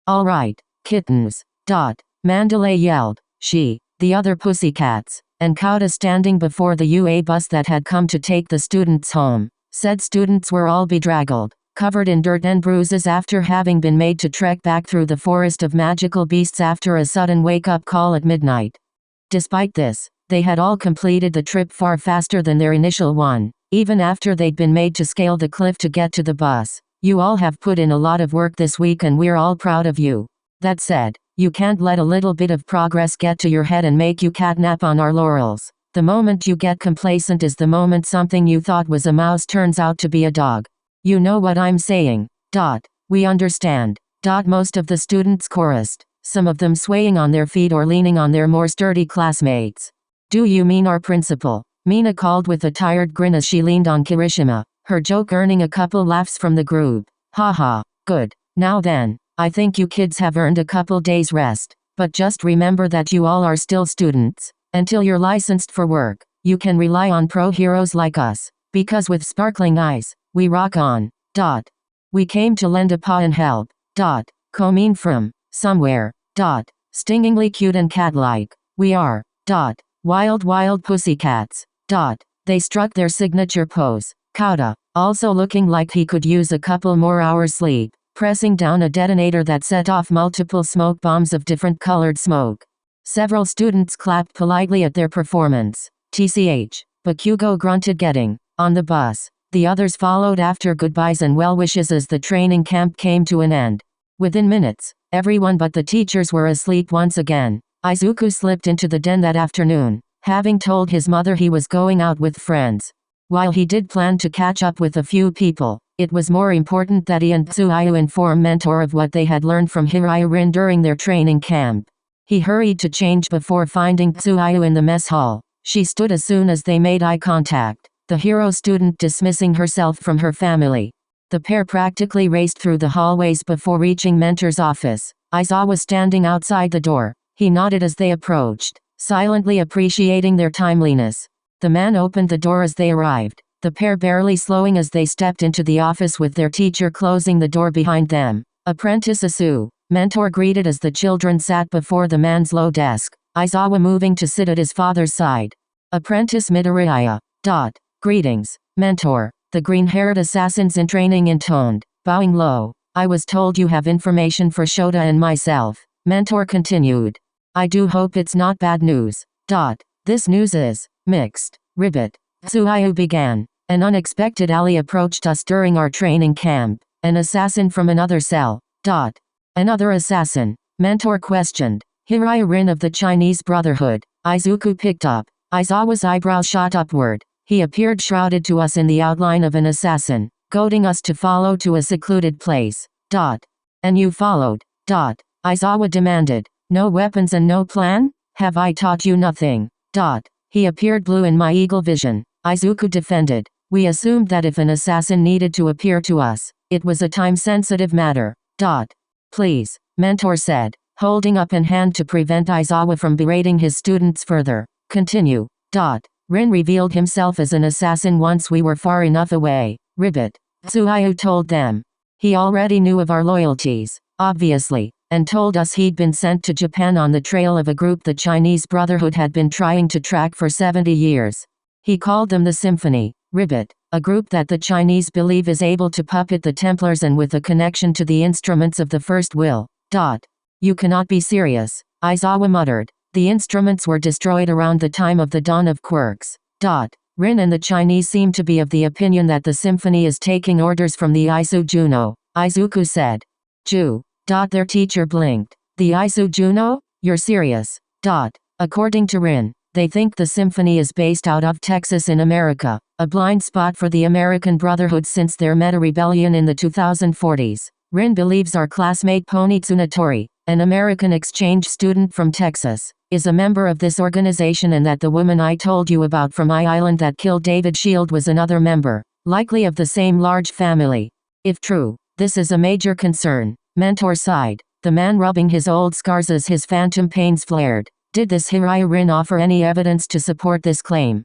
All right, kittens. Mandalay yelled. She, the other pussycats, and Kauta standing before the UA bus that had come to take the students home. Said students were all bedraggled, covered in dirt and bruises after having been made to trek back through the forest of magical beasts after a sudden wake-up call at midnight. Despite this, they had all completed the trip far faster than their initial one, even after they'd been made to scale the cliff to get to the bus. You all have put in a lot of work this week and we're all proud of you. That said, you can't let a little bit of progress get to your head and make you catnap on our laurels. The moment you get complacent is the moment something you thought was a mouse turns out to be a dog. You know what I'm saying. We understand. Most of the students chorused, some of them swaying on their feet or leaning on their more sturdy classmates. Do you mean our principal? Mina called with a tired grin as she leaned on Kirishima, her joke earning a couple laughs from the group. Haha, good. Now then, I think you kids have earned a couple days rest, but just remember that you all are still students. Until you're licensed for work, you can rely on pro heroes like us, because with sparkling eyes, we rock on. We came to lend a paw and help. Coming from somewhere. Stingingly cute and cat-like. We are. Wild pussycats. They struck their signature pose. Kauta, also looking like he could use a couple more hours sleep, pressing down a detonator that set off multiple smoke bombs of different colored smoke. Several students clapped politely at their performance. TCH. Bakugo grunted getting on the bus. The others followed after goodbyes and well wishes as the training camp came to an end. Within minutes, everyone but the teachers were asleep once again. Izuku slipped into the den that afternoon, having told his mother he was going out with friends. While he did plan to catch up with a few people, it was more important that he and Tsuyu inform Mentor of what they had learned from Hirairin during their training camp. He hurried to change before finding Tsuyu in the mess hall. She stood as soon as they made eye contact, the hero student dismissing herself from her family. The pair practically raced through the hallways before reaching Mentor's office. Aizawa standing outside the door. He nodded as they approached, silently appreciating their timeliness. The man opened the door as they arrived, the pair barely slowing as they stepped into the office with their teacher closing the door behind them. Apprentice Asu, Mentor greeted as the children sat before the man's low desk, Aizawa moving to sit at his father's side. Apprentice Midoriya. Greetings, Mentor, the green-haired assassin's in training intoned, bowing low. I was told you have information for Shota and myself. Mentor continued. I do hope it's not bad news. This news is mixed. Ribbit. Tsuyu began. An unexpected ally approached us during our training camp. An assassin from another cell. Another assassin? Mentor questioned. Hirairin of the Chinese Brotherhood. Izuku picked up. Aizawa's eyebrow shot upward. He appeared shrouded to us in the outline of an assassin, goading us to follow to a secluded place. And you followed. Aizawa demanded. No weapons and no plan? Have I taught you nothing? He appeared blue in my eagle vision. Izuku defended. We assumed that if an assassin needed to appear to us, it was a time-sensitive matter. Please, Mentor said, holding up an hand to prevent Aizawa from berating his students further. Continue. Rin revealed himself as an assassin once we were far enough away. Ribbit. Tsuyu told them. He already knew of our loyalties, obviously, and told us he'd been sent to Japan on the trail of a group the Chinese Brotherhood had been trying to track for 70 years. He called them the Symphony. Ribbit. A group that the Chinese believe is able to puppet the Templars and with a connection to the instruments of the First Will. You cannot be serious, Aizawa muttered. The instruments were destroyed around the time of the dawn of quirks. Rin and the Chinese seem to be of the opinion that the symphony is taking orders from the Isu Juno, Izuku said. Their teacher blinked. The Isu Juno? You're serious? According to Rin, they think the symphony is based out of Texas in America, a blind spot for the American Brotherhood since their meta-rebellion in the 2040s. Rin believes our classmate Pony Tsunatori, an American exchange student from Texas, is a member of this organization and that the woman I told you about from I Island that killed David Shield was another member, likely of the same large family. If true, this is a major concern. Mentor sighed, the man rubbing his old scars as his phantom pains flared. Did this Hirairin offer any evidence to support this claim?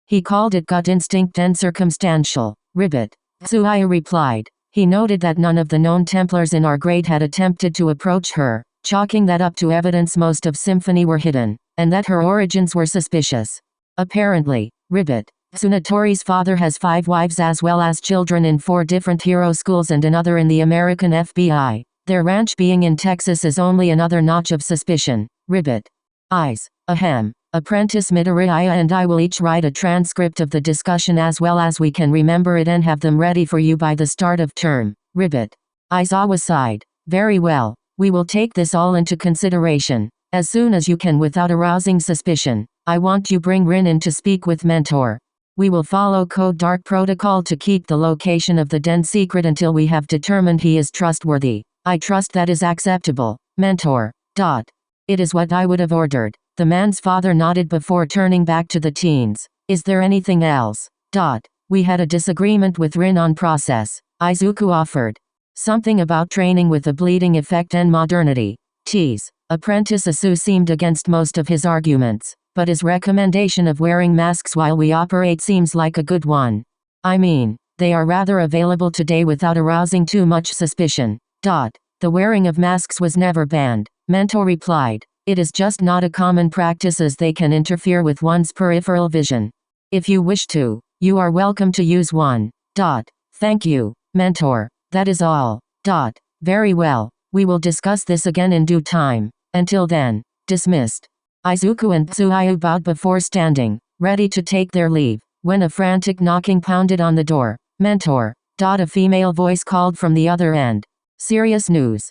He called it gut instinct and circumstantial. Ribbit. Tsuyu replied. He noted that none of the known Templars in our grade had attempted to approach her, chalking that up to evidence most of Symphony were hidden, and that her origins were suspicious. Apparently, Ribbit, Tsunatori's father has 5 wives as well as children in 4 different hero schools and another in the American FBI. Their ranch being in Texas is only another notch of suspicion. Ribbit. Eyes. Ahem. Apprentice Midoriya and I will each write a transcript of the discussion as well as we can remember it and have them ready for you by the start of term. Ribbit. Aizawa sighed. Very well. We will take this all into consideration. As soon as you can without arousing suspicion. I want you bring Rin in to speak with Mentor. We will follow Code Dark Protocol to keep the location of the den secret until we have determined he is trustworthy. I trust that is acceptable. Mentor. It is what I would have ordered. The man's father nodded before turning back to the teens. Is there anything else? We had a disagreement with Rin on process. Izuku offered. Something about training with a bleeding effect and modernity. Tease. Apprentice Asu seemed against most of his arguments, but his recommendation of wearing masks while we operate seems like a good one. I mean, they are rather available today without arousing too much suspicion. The wearing of masks was never banned, Mentor replied. It is just not a common practice as they can interfere with one's peripheral vision. If you wish to, you are welcome to use one. Thank you, Mentor. That is all. Very well. We will discuss this again in due time. Until then, dismissed. Izuku and Tsuyu bowed before standing, ready to take their leave, when a frantic knocking pounded on the door. Mentor. A female voice called from the other end. Serious news.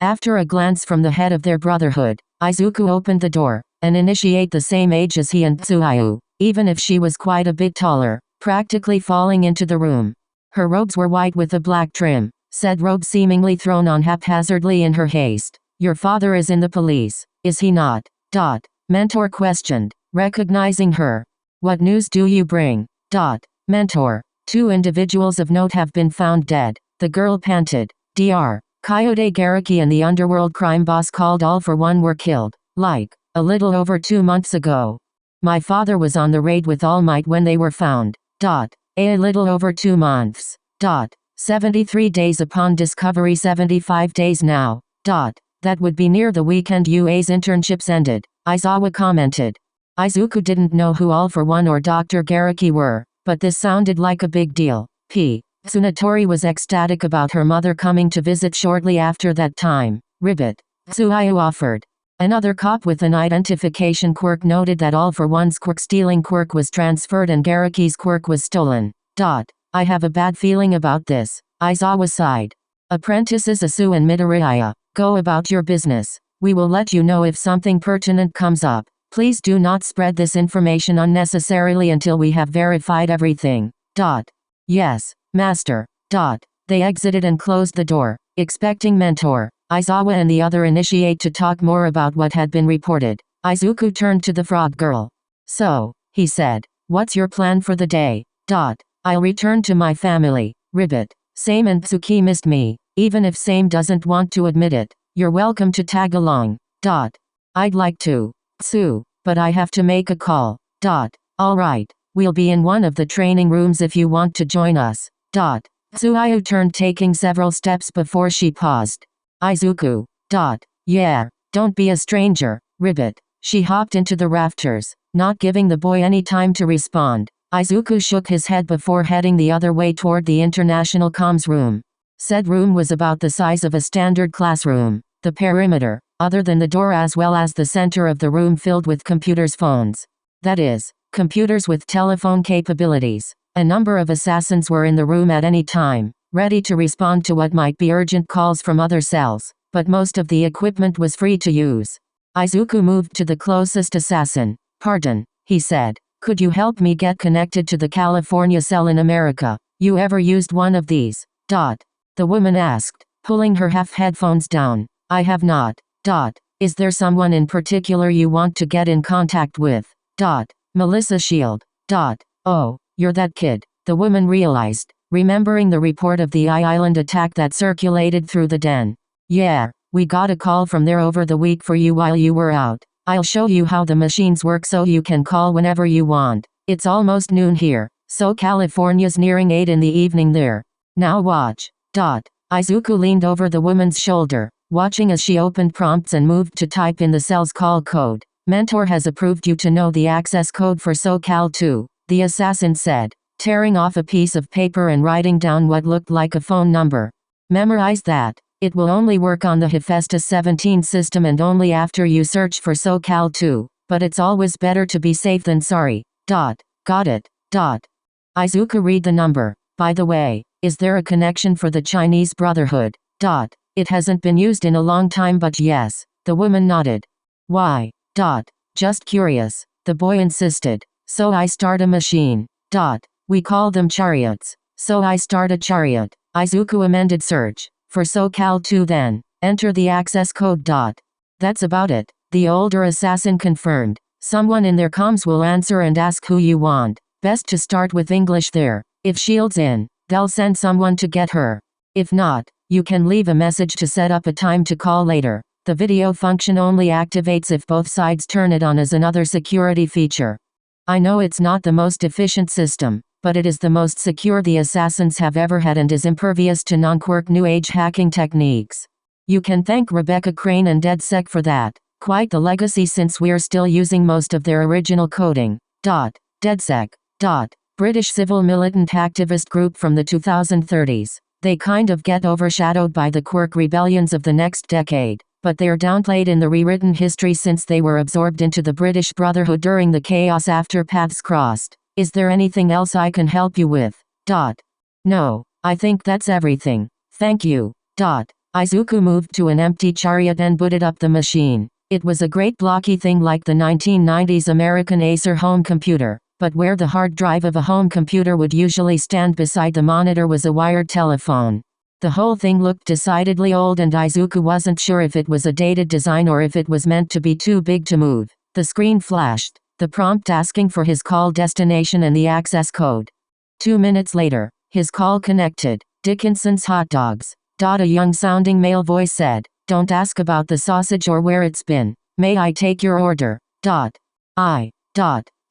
After a glance from the head of their brotherhood, Izuku opened the door, an initiate the same age as he and Tsuyu, even if she was quite a bit taller, practically falling into the room. Her robes were white with a black trim, said robe seemingly thrown on haphazardly in her haste. Your father is in the police, is he not? Mentor questioned, recognizing her. What news do you bring? Mentor. 2 individuals of note have been found dead, the girl panted. Dr. Coyote Garaki and the underworld crime boss called All for One were killed, like, a little over 2 months ago. My father was on the raid with All Might when they were found. A little over 2 months. 73 days upon discovery, 75 days now. That would be near the weekend UA's internships ended, Aizawa commented. Izuku didn't know who All for One or Dr. Garaki were, but this sounded like a big deal. Tsunatori was ecstatic about her mother coming to visit shortly after that time. Ribbit. Tsuyu offered. Another cop with an identification quirk noted that All for One's quirk-stealing quirk was transferred and Garaki's quirk was stolen. I have a bad feeling about this, Aizawa sighed. Apprentices Asu and Midoriya, go about your business. We will let you know if something pertinent comes up. Please do not spread this information unnecessarily until we have verified everything. Yes, Master. They exited and closed the door, expecting Mentor, Aizawa and the other initiate to talk more about what had been reported. Izuku turned to the frog girl. So, he said, what's your plan for the day? I'll return to my family. Ribbit. Same and Tsuki missed me, even if Same doesn't want to admit it. You're welcome to tag along. I'd like to. Tsu, but I have to make a call. Alright, we'll be in one of the training rooms if you want to join us. Tsuyu turned, taking several steps before she paused. Izuku. Yeah, don't be a stranger, Ribbit. She hopped into the rafters, not giving the boy any time to respond. Izuku shook his head before heading the other way toward the international comms room. Said room was about the size of a standard classroom. The perimeter, other than the door as well as the center of the room, filled with computers, phones. That is, computers with telephone capabilities. A number of assassins were in the room at any time, ready to respond to what might be urgent calls from other cells, but most of the equipment was free to use. Izuku moved to the closest assassin. Pardon, he said. Could you help me get connected to the California cell in America? You ever used one of these? The woman asked, pulling her headphones down. I have not. Is there someone in particular you want to get in contact with? Melissa Shield. Oh, you're that kid, the woman realized, remembering the report of the I-Island attack that circulated through the den. Yeah, we got a call from there over the week for you while you were out. I'll show you how the machines work so you can call whenever you want. It's almost noon here, so California's nearing 8 in the evening there. Now watch. Izuku leaned over the woman's shoulder, watching as she opened prompts and moved to type in the cell's call code. Mentor has approved you to know the access code for SoCal 2, the assassin said, tearing off a piece of paper and writing down what looked like a phone number. Memorize that. It will only work on the Hephaestus 17 system and only after you search for SoCal 2, but it's always better to be safe than sorry. Got it. Izuku read the number. By the way, is there a connection for the Chinese Brotherhood? It hasn't been used in a long time, but yes. The woman nodded. Why? Just curious. The boy insisted. So I start a machine. We call them chariots. So I start a chariot. Izuku amended search. For SoCal 2 then. Enter the access code. That's about it. The older assassin confirmed. Someone in their comms will answer and ask who you want. Best to start with English there. If Shield's in, they'll send someone to get her. If not, you can leave a message to set up a time to call later. The video function only activates if both sides turn it on as another security feature. I know it's not the most efficient system, but it is the most secure the assassins have ever had and is impervious to non-quirk new age hacking techniques. You can thank Rebecca Crane and DedSec for that. Quite the legacy since we're still using most of their original coding. DedSec. British civil militant activist group from the 2030s. They kind of get overshadowed by the quirk rebellions of the next decade, but they're downplayed in the rewritten history since they were absorbed into the British Brotherhood during the chaos after paths crossed. Is there anything else I can help you with? No, I think that's everything. Thank you. Izuku moved to an empty chariot and booted up the machine. It was a great blocky thing like the 1990s American Acer home computer, but where the hard drive of a home computer would usually stand beside the monitor was a wired telephone. The whole thing looked decidedly old and Izuku wasn't sure if it was a dated design or if it was meant to be too big to move. The screen flashed, the prompt asking for his call destination and the access code. 2 minutes later, his call connected. Dickinson's Hot Dogs. A young-sounding male voice said, "Don't ask about the sausage or where it's been. May I take your order?"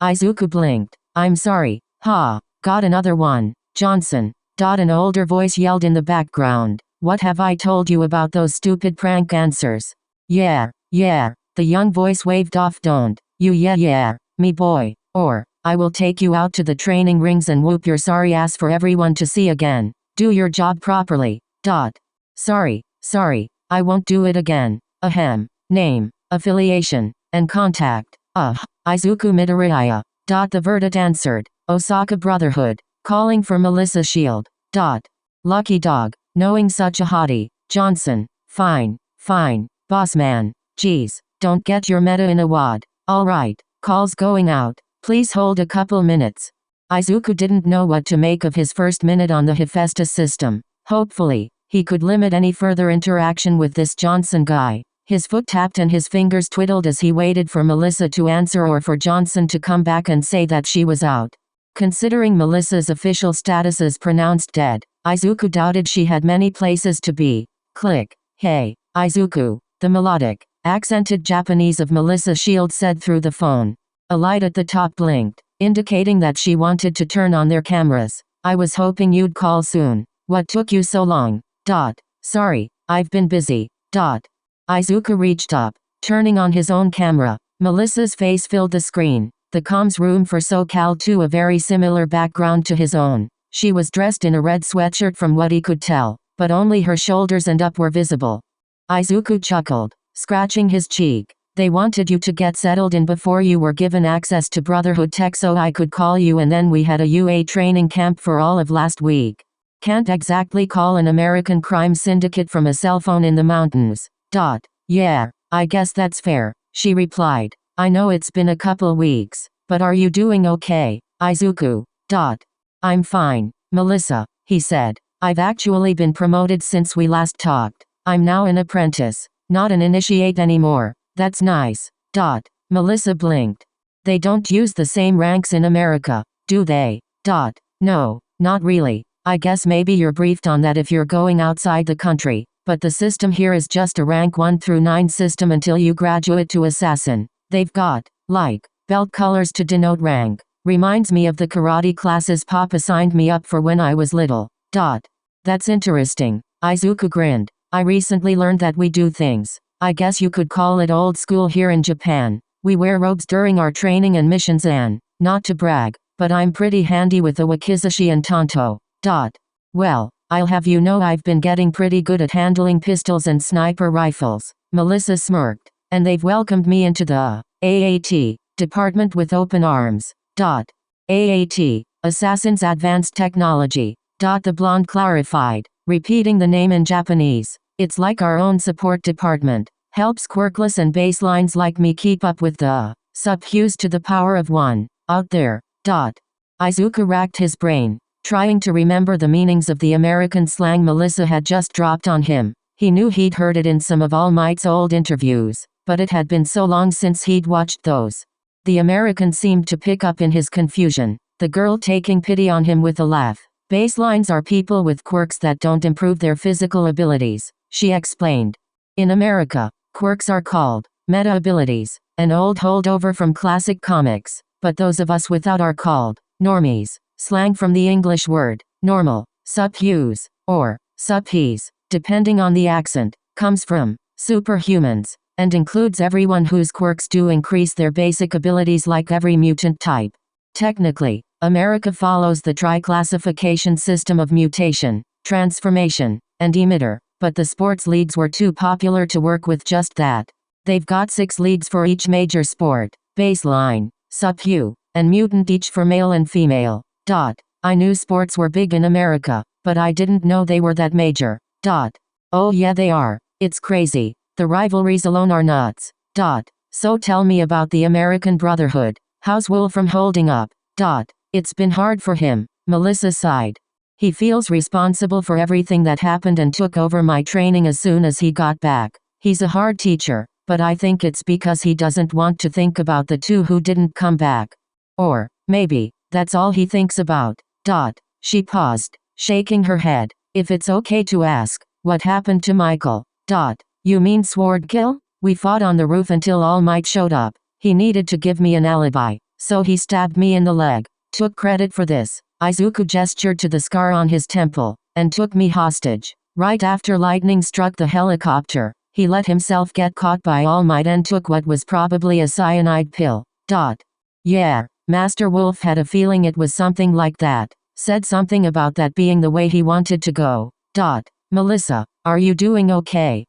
Izuku blinked. "I'm sorry. Got another one. Johnson." An older voice yelled in the background. "What have I told you about those stupid prank answers?" Yeah. The young voice waved off. "Don't. You yeah, me boy. Or, I will take you out to the training rings and whoop your sorry ass for everyone to see again. Do your job properly. Sorry, I won't do it again. Ahem. Name, affiliation, and contact. Izuku Midoriya. The Verdant answered. Osaka Brotherhood. Calling for Melissa Shield. Lucky dog. Knowing such a hottie. Johnson. Fine. Boss man. Geez, don't get your meta in a wad. Alright, call's going out. Please hold a couple minutes. Izuku didn't know what to make of his first minute on the Hephaestus system. Hopefully, he could limit any further interaction with this Johnson guy. His foot tapped and his fingers twiddled as he waited for Melissa to answer or for Johnson to come back and say that she was out. Considering Melissa's official status as pronounced dead, Izuku doubted she had many places to be. Click. Hey, Izuku, the melodic, accented Japanese of Melissa Shield said through the phone. A light at the top blinked, indicating that she wanted to turn on their cameras. I was hoping you'd call soon. What took you so long? Sorry, I've been busy. Izuku reached up, turning on his own camera. Melissa's face filled the screen. The comms room for SoCal 2 a very similar background to his own. She was dressed in a red sweatshirt from what he could tell, but only her shoulders and up were visible. Izuku chuckled, scratching his cheek. They wanted you to get settled in before you were given access to Brotherhood tech so I could call you, and then we had a UA training camp for all of last week. Can't exactly call an American crime syndicate from a cell phone in the mountains. Yeah, I guess that's fair, she replied. I know it's been a couple weeks, but are you doing okay, Izuku? I'm fine, Melissa, he said. I've actually been promoted since we last talked. I'm now an apprentice, not an initiate anymore. That's nice. Melissa blinked. They don't use the same ranks in America, do they? No, not really. I guess maybe you're briefed on that if you're going outside the country, but the system here is just a rank 1 through 9 system until you graduate to assassin. They've got, like, belt colors to denote rank. Reminds me of the karate classes Pop assigned me up for when I was little. That's interesting. Izuku grinned. I recently learned that we do things. I guess you could call it old school here in Japan. We wear robes during our training and missions and, not to brag, but I'm pretty handy with the wakizashi and tanto. Well, I'll have you know I've been getting pretty good at handling pistols and sniper rifles. Melissa smirked. And they've welcomed me into the AAT department with open arms. AAT, Assassin's Advanced Technology. The blonde clarified, repeating the name in Japanese. It's like our own support department. Helps quirkless and baselines like me keep up with the sub-Qs to the power of 1 out there. Izuku racked his brain, trying to remember the meanings of the American slang Melissa had just dropped on him. He knew he'd heard it in some of All Might's old interviews, but it had been so long since he'd watched those. The American seemed to pick up in his confusion, the girl taking pity on him with a laugh. Baselines are people with quirks that don't improve their physical abilities, she explained. In America, quirks are called meta abilities, an old holdover from classic comics, but those of us without are called normies, slang from the English word normal, sub-Qs, or sub-Ps, depending on the accent, comes from superhumans, and includes everyone whose quirks do increase their basic abilities like every mutant type. Technically, America follows the tri-classification system of mutation, transformation, and emitter, but the sports leagues were too popular to work with just that. They've got 6 leagues for each major sport, baseline, sub-Q, and mutant each for male and female. I knew sports were big in America, but I didn't know they were that major. Oh yeah they are. It's crazy. The rivalries alone are nuts. So tell me about the American Brotherhood. How's Wolfram holding up? It's been hard for him, Melissa sighed. He feels responsible for everything that happened and took over my training as soon as he got back. He's a hard teacher, but I think it's because he doesn't want to think about the 2 who didn't come back. Or, maybe, that's all he thinks about. She paused, shaking her head. If it's okay to ask, what happened to Michael? You mean Swordkill? We fought on the roof until All Might showed up. He needed to give me an alibi, so he stabbed me in the leg. Took credit for this. Izuku gestured to the scar on his temple, and took me hostage. Right after lightning struck the helicopter, he let himself get caught by All Might and took what was probably a cyanide pill. Yeah, Master Wolf had a feeling it was something like that. Said something about that being the way he wanted to go. Melissa, are you doing okay?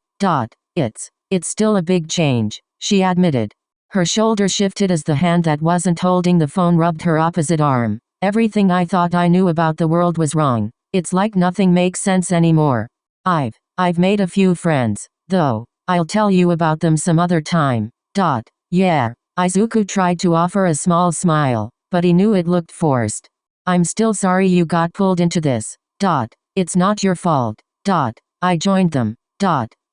It's still a big change, she admitted. Her shoulder shifted as the hand that wasn't holding the phone rubbed her opposite arm. Everything I thought I knew about the world was wrong. It's like nothing makes sense anymore. I've made a few friends, though. I'll tell you about them some other time. Yeah. Izuku tried to offer a small smile, but he knew it looked forced. I'm still sorry you got pulled into this. It's not your fault. I joined them.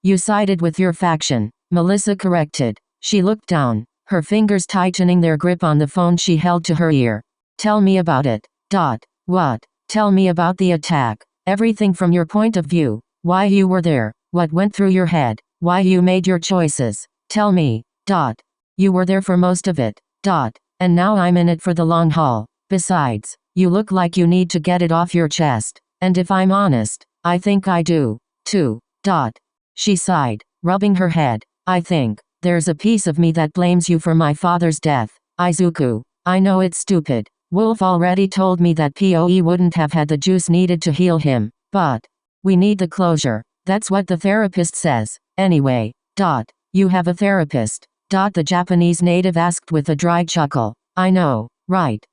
You sided with your faction, Melissa corrected. She looked down, her fingers tightening their grip on the phone she held to her ear. Tell me about it. What? Tell me about the attack. Everything from your point of view. Why you were there. What went through your head. Why you made your choices. Tell me. You were there for most of it. And now I'm in it for the long haul. Besides, you look like you need to get it off your chest. And if I'm honest, I think I do, too. She sighed, rubbing her head. I think there's a piece of me that blames you for my father's death, Izuku. I know it's stupid. Wolf already told me that PoE wouldn't have had the juice needed to heal him, but we need the closure. That's what the therapist says. Anyway, you have a therapist? The Japanese native asked with a dry chuckle. I know, right?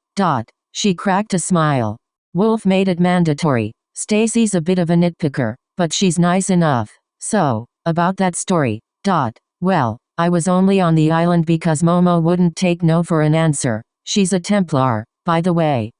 She cracked a smile. Wolf made it mandatory. Stacy's a bit of a nitpicker, but she's nice enough. So, about that story. Well, I was only on the island because Momo wouldn't take no for an answer. She's a Templar, by the way.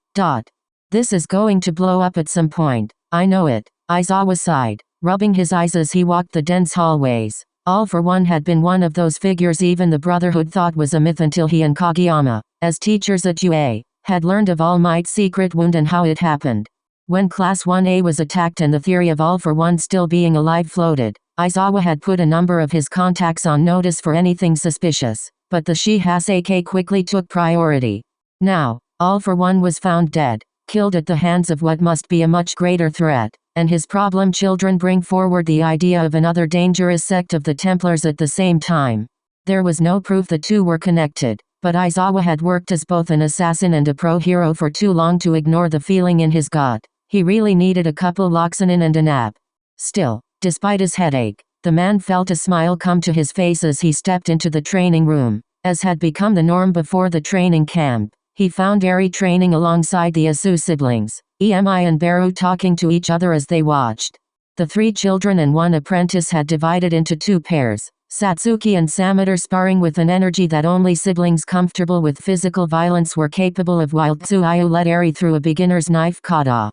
This is going to blow up at some point. I know it. Aizawa sighed, rubbing his eyes as he walked the dense hallways. All for One had been one of those figures even the Brotherhood thought was a myth until he and Kageyama, as teachers at UA, had learned of All Might's secret wound and how it happened. When Class 1A was attacked and the theory of All for One still being alive floated, Aizawa had put a number of his contacts on notice for anything suspicious, but the Shihaseke quickly took priority. Now, All for One was found dead, killed at the hands of what must be a much greater threat. and his problem children bring forward the idea of another dangerous sect of the Templars at the same time. There was no proof the two were connected, but Aizawa had worked as both an assassin and a pro-hero for too long to ignore the feeling in his gut. He really needed a couple Loxonin and a nap. Still, despite his headache, the man felt a smile come to his face as he stepped into the training room. As had become the norm before the training camp, he found Eri training alongside the Asu siblings, Emi and Beru talking to each other as they watched. The 3 children and 1 apprentice had divided into 2 pairs, Satsuki and Samador sparring with an energy that only siblings comfortable with physical violence were capable of, while Tsuyu led Eri through a beginner's knife kata.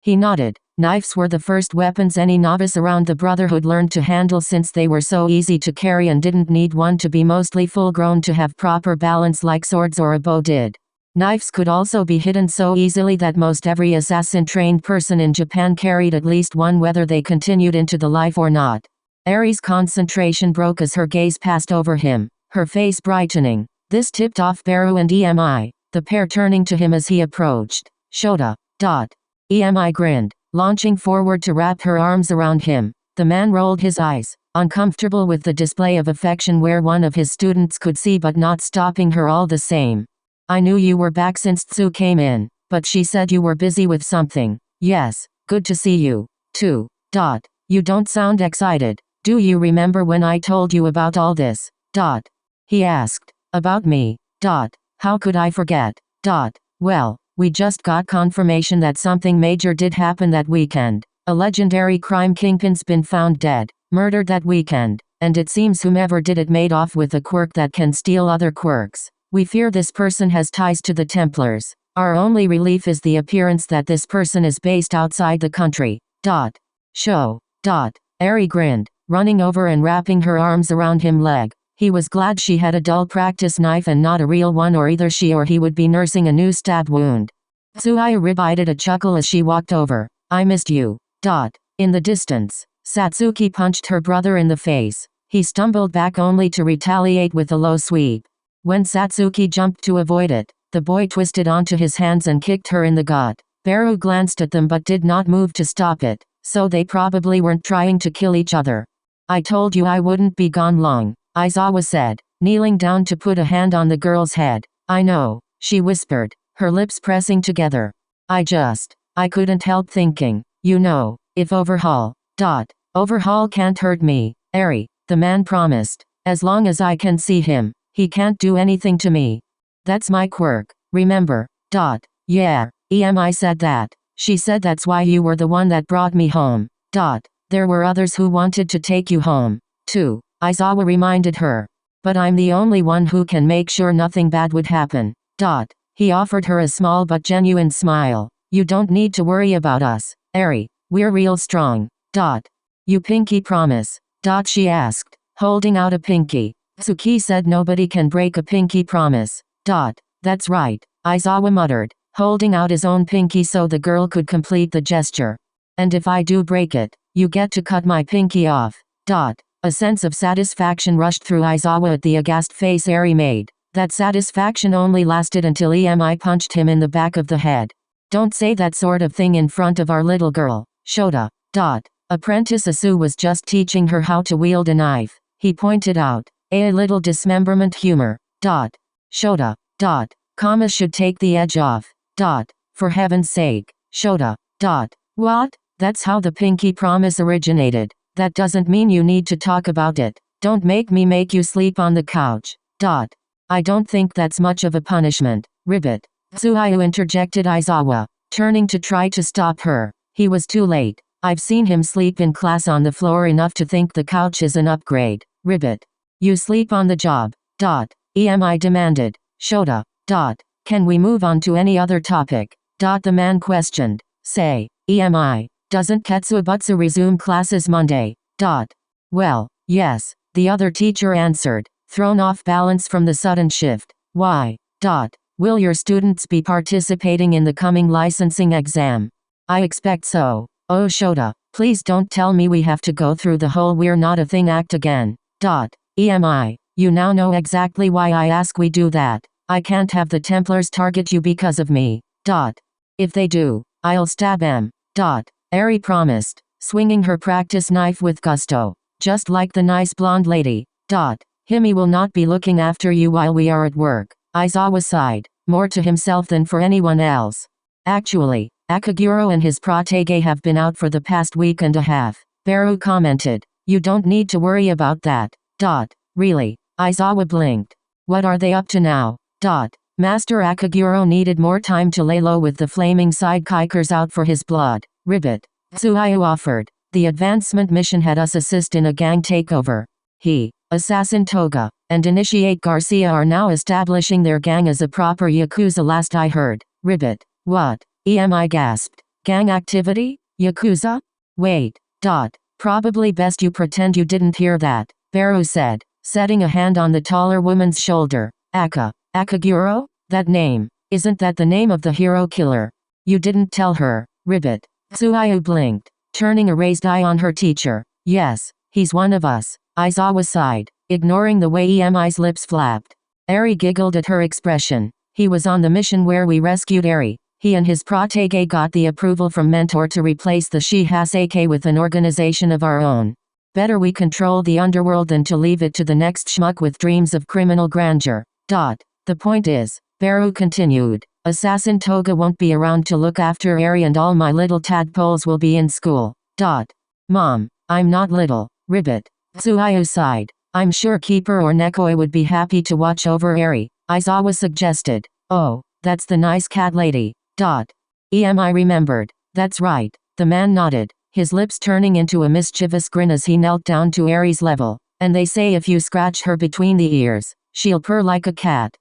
He nodded. Knives were the first weapons any novice around the Brotherhood learned to handle since they were so easy to carry and didn't need one to be mostly full-grown to have proper balance like swords or a bow did. Knives could also be hidden so easily that most every assassin-trained person in Japan carried at least one whether they continued into the life or not. Eri's concentration broke as her gaze passed over him, her face brightening. This tipped off Beru and Emi, the pair turning to him as he approached. Shota. Emi grinned, launching forward to wrap her arms around him. The man rolled his eyes, uncomfortable with the display of affection where one of his students could see but not stopping her all the same. I knew you were back since Tsu came in, but she said you were busy with something. Yes, good to see you, too. You don't sound excited. Do you remember when I told you about all this? He asked. About me. How could I forget? Well, we just got confirmation that something major did happen that weekend. A legendary crime kingpin's been found dead, murdered that weekend, and it seems whomever did it made off with a quirk that can steal other quirks. We fear this person has ties to the Templars. Our only relief is the appearance that this person is based outside the country. Show. Eri grinned, running over and wrapping her arms around him leg. He was glad she had a dull practice knife and not a real one, or either she or he would be nursing a new stab wound. Tsuyu ribided a chuckle as she walked over. I missed you. In the distance, Satsuki punched her brother in the face. He stumbled back only to retaliate with a low sweep. When Satsuki jumped to avoid it, the boy twisted onto his hands and kicked her in the gut. Beru glanced at them but did not move to stop it, so they probably weren't trying to kill each other. I told you I wouldn't be gone long, Aizawa said, kneeling down to put a hand on the girl's head. I know, she whispered, her lips pressing together. I couldn't help thinking, if Overhaul. Overhaul can't hurt me, Eri, the man promised. As long as I can see him, he can't do anything to me. That's my quirk, remember? Yeah, Emi said that. She said that's why you were the one that brought me home. There were others who wanted to take you home, too, Aizawa reminded her. But I'm the only one who can make sure nothing bad would happen. He offered her a small but genuine smile. You don't need to worry about us, Eri, we're real strong. You pinky promise? She asked, holding out a pinky. Tsuki said nobody can break a pinky promise. That's right, Aizawa muttered, holding out his own pinky so the girl could complete the gesture. And if I do break it, you get to cut my pinky off. A sense of satisfaction rushed through Aizawa at the aghast face Eri made. That satisfaction only lasted until Emi punched him in the back of the head. Don't say that sort of thing in front of our little girl, Shota. Apprentice Asu was just teaching her how to wield a knife, he pointed out. A little dismemberment humor. Shota. Kama should take the edge off. For heaven's sake, Shota. What? That's how the pinky promise originated. That doesn't mean you need to talk about it. Don't make me make you sleep on the couch. I don't think that's much of a punishment, Ribbit. Tsuyu interjected Aizawa, turning to try to stop her. He was too late. I've seen him sleep in class on the floor enough to think the couch is an upgrade, Ribbit. You sleep on the job. Emi demanded. Shota. Can we move on to any other topic? The man questioned. Say, Emi, doesn't Ketsubutsu resume classes Monday? Well, yes, the other teacher answered, thrown off balance from the sudden shift. Why? Will your students be participating in the coming licensing exam? I expect so. Oh Shota, please don't tell me we have to go through the whole we're not a thing act again. Emi, you now know exactly why I ask we do that. I can't have the Templars target you because of me. If they do, I'll stab them. Eri promised, swinging her practice knife with gusto. Just like the nice blonde lady. Himi will not be looking after you while we are at work. Aizawa sighed, more to himself than for anyone else. Actually, Akaguro and his protege have been out for the past week and a half. Baru commented. You don't need to worry about that. Really? Aizawa blinked. What are they up to now? Master Akaguro needed more time to lay low with the flaming sidekikers out for his blood. Ribbit. Tsuayu offered. The advancement mission had us assist in a gang takeover. He, Assassin Toga, and Initiate Garcia are now establishing their gang as a proper Yakuza last I heard. Ribbit. What? EMI gasped. Gang activity? Yakuza? Wait. Probably best you pretend you didn't hear that, Baru said, setting a hand on the taller woman's shoulder. Akaguro? That name. Isn't that the name of the hero killer? You didn't tell her. Ribbit. Tsuayu blinked, turning a raised eye on her teacher. Yes, he's one of us. Aizawa sighed, ignoring the way Emi's lips flapped. Eri giggled at her expression. He was on the mission where we rescued Eri. He and his protege got the approval from Mentor to replace the Shihasake with an organization of our own. Better we control the underworld than to leave it to the next schmuck with dreams of criminal grandeur. The point is, Baru continued, Assassin Toga won't be around to look after Eri and all my little tadpoles will be in school. Mom, I'm not little. Ribbit. Tsuayu sighed. I'm sure Keeper or Nekoi would be happy to watch over Eri, Aizawa suggested. Oh, that's the nice cat lady. EMI remembered. That's right. The man nodded, his lips turning into a mischievous grin as he knelt down to Eri's level. And they say if you scratch her between the ears, she'll purr like a cat.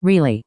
Really,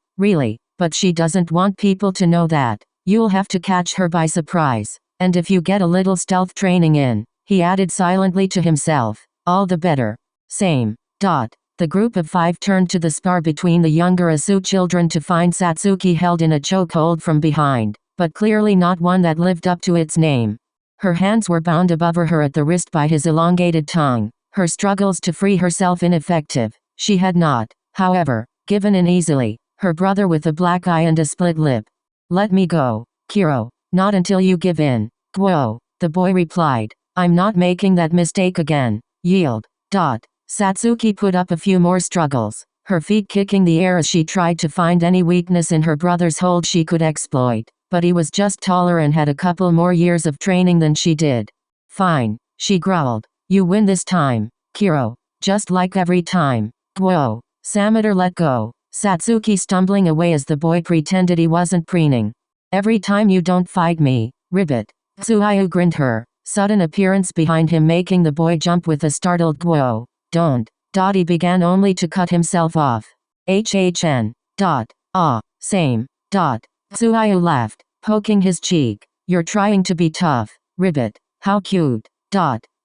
but she doesn't want people to know that. You'll have to catch her by surprise. And if you get a little stealth training in, he added silently to himself, all the better. Same. The group of 5 turned to the spar between the younger Asu children to find Satsuki held in a chokehold from behind, but clearly not one that lived up to its name. Her hands were bound above her at the wrist by his elongated tongue, her struggles to free herself ineffective. She had not, however, given in easily, her brother with a black eye and a split lip. Let me go, Kiro. Not until you give in. Whoa, the boy replied. I'm not making that mistake again. Yield. Satsuki put up a few more struggles, her feet kicking the air as she tried to find any weakness in her brother's hold she could exploit, but he was just taller and had a couple more years of training than she did. Fine, she growled. You win this time, Kiro. Just like every time. Whoa. Sameter let go, Satsuki stumbling away as the boy pretended he wasn't preening. Every time you don't fight me, Ribbit. Tsuayu grinned her sudden appearance behind him making the boy jump with a startled whoa. Don't. He began only to cut himself off. HHN. Same. Tsuayu laughed, poking his cheek. You're trying to be tough, Ribbit. How cute.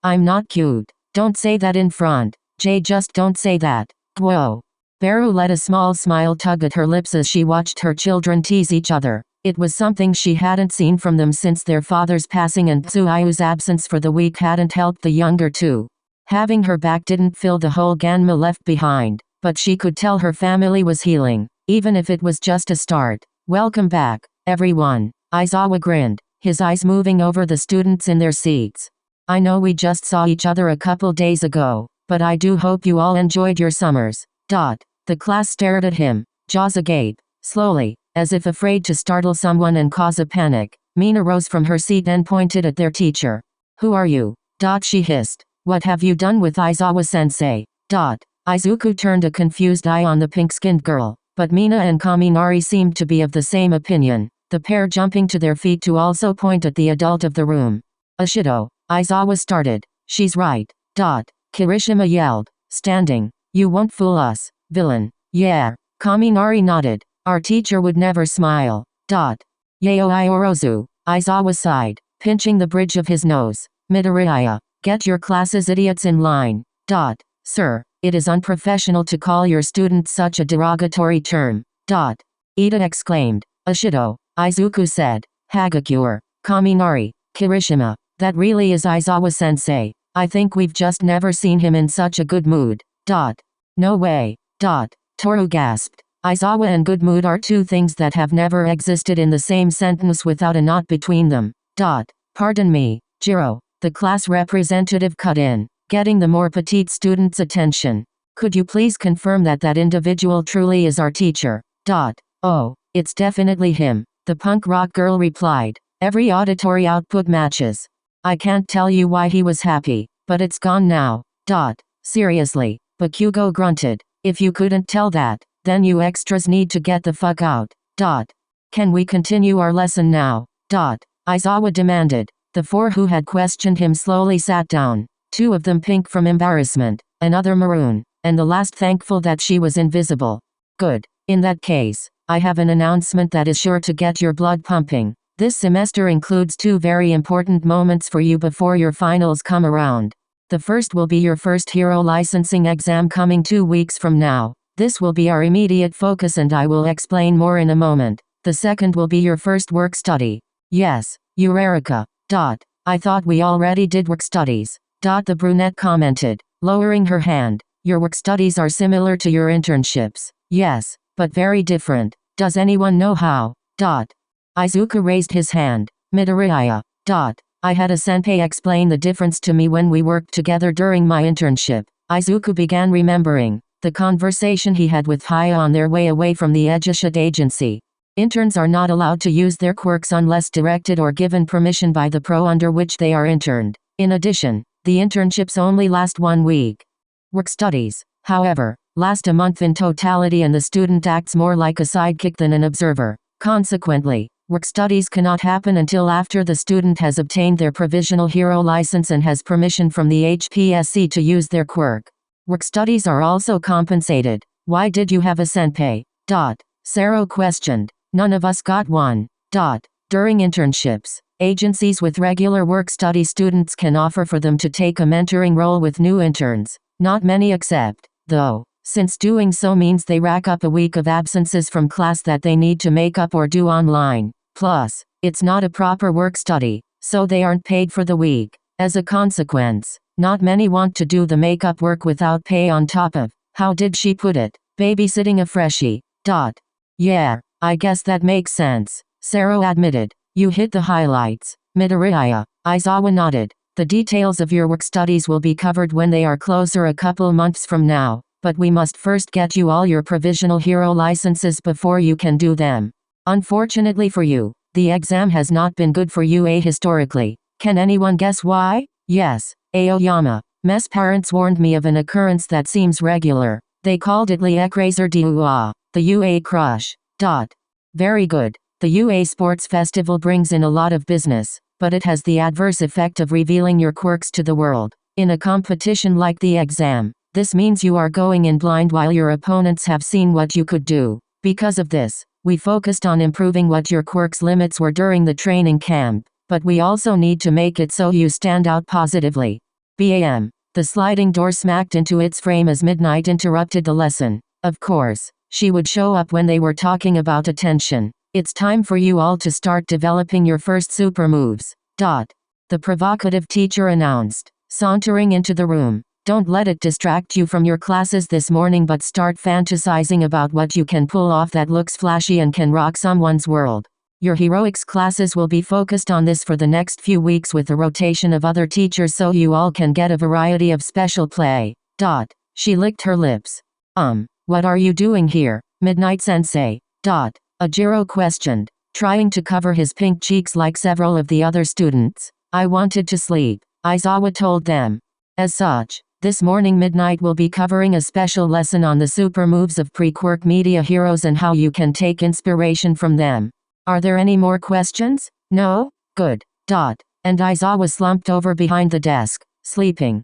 I'm not cute. Don't say that in front. Jay, just don't say that. Whoa. Baru let a small smile tug at her lips as she watched her children tease each other. It was something she hadn't seen from them since their father's passing, and Tsuayu's absence for the week hadn't helped the younger two. Having her back didn't fill the hole Ganma left behind, but she could tell her family was healing, even if it was just a start. Welcome back, everyone. Aizawa grinned, his eyes moving over the students in their seats. I know we just saw each other a couple days ago, but I do hope you all enjoyed your summers. The class stared at him, jaws agape. Slowly, as if afraid to startle someone and cause a panic, Mina rose from her seat and pointed at their teacher. Who are you? She hissed. What have you done with Aizawa-sensei? Izuku turned a confused eye on the pink-skinned girl, but Mina and Kaminari seemed to be of the same opinion, the pair jumping to their feet to also point at the adult of the room. Ashido, Aizawa started. She's right. Kirishima yelled, standing. You won't fool us, villain. Yeah. Kaminari nodded. Our teacher would never smile. Yao Iorozu, Aizawa sighed, pinching the bridge of his nose. Midoriya. Get your class's idiots in line. Sir, it is unprofessional to call your students such a derogatory term. Ida exclaimed. Ashido, Izuku said. Hagakure, Kaminari, Kirishima, that really is Aizawa-sensei. I think we've just never seen him in such a good mood. No way. Toru gasped. Aizawa and good mood are two things that have never existed in the same sentence without a knot between them. Pardon me, Jiro, the class representative cut in, getting the more petite student's attention. Could you please confirm that that individual truly is our teacher? Oh, it's definitely him, the punk rock girl replied. Every auditory output matches. I can't tell you why he was happy, but it's gone now. Seriously, Bakugo grunted. If you couldn't tell that, then you extras need to get the fuck out. Can we continue our lesson now? Aizawa demanded. The four who had questioned him slowly sat down, two of them pink from embarrassment, another maroon, and the last thankful that she was invisible. Good. In that case, I have an announcement that is sure to get your blood pumping. This semester includes two very important moments for you before your finals come around. The first will be your first hero licensing exam coming 2 weeks from now. This will be our immediate focus and I will explain more in a moment. The second will be your first work study. Yes, Eureka. I thought we already did work studies. The brunette commented, lowering her hand. Your work studies are similar to your internships. Yes, but very different. Does anyone know how? Izuku raised his hand. Midoriya. I had a senpai explain the difference to me when we worked together during my internship. Izuku began remembering the conversation he had with Haya on their way away from the Edgeshot agency. Interns are not allowed to use their quirks unless directed or given permission by the pro under which they are interned. In addition, the internships only last 1 week. Work studies, however, last a month in totality and the student acts more like a sidekick than an observer. Consequently, work studies cannot happen until after the student has obtained their provisional hero license and has permission from the HPSC to use their quirk. Work studies are also compensated. Why did you have a senpai? Sero questioned. None of us got one. During internships, agencies with regular work study students can offer for them to take a mentoring role with new interns. Not many accept, though, since doing so means they rack up a week of absences from class that they need to make up or do online. Plus, it's not a proper work study, so they aren't paid for the week. As a consequence, not many want to do the makeup work without pay on top of, how did she put it, babysitting a freshie. Yeah, I guess that makes sense, Sero admitted. You hit the highlights. Midoriya. Aizawa nodded. The details of your work studies will be covered when they are closer a couple months from now, but we must first get you all your provisional hero licenses before you can do them. Unfortunately for you, the exam has not been good for UA historically. Can anyone guess why? Yes, Aoyama. Mess parents warned me of an occurrence that seems regular. They called it l'Écraseur d'Ua, the UA crush. Very good. The UA Sports Festival brings in a lot of business, but it has the adverse effect of revealing your quirks to the world. In a competition like the exam, this means you are going in blind while your opponents have seen what you could do. Because of this, we focused on improving what your quirks limits were during the training camp, but we also need to make it so you stand out positively. BAM. The sliding door smacked into its frame as Midnight interrupted the lesson. Of course, she would show up when they were talking about attention. It's time for you all to start developing your first super moves. The provocative teacher announced, sauntering into the room. Don't let it distract you from your classes this morning, but start fantasizing about what you can pull off that looks flashy and can rock someone's world. Your heroics classes will be focused on this for the next few weeks with a rotation of other teachers so you all can get a variety of special play. She licked her lips. What are you doing here, Midnight Sensei? Ajiro questioned, trying to cover his pink cheeks like several of the other students. I wanted to sleep, Aizawa told them. As such, this morning Midnight will be covering a special lesson on the super moves of pre-quirk media heroes and how you can take inspiration from them. Are there any more questions? No? Good. And Aizawa slumped over behind the desk, sleeping.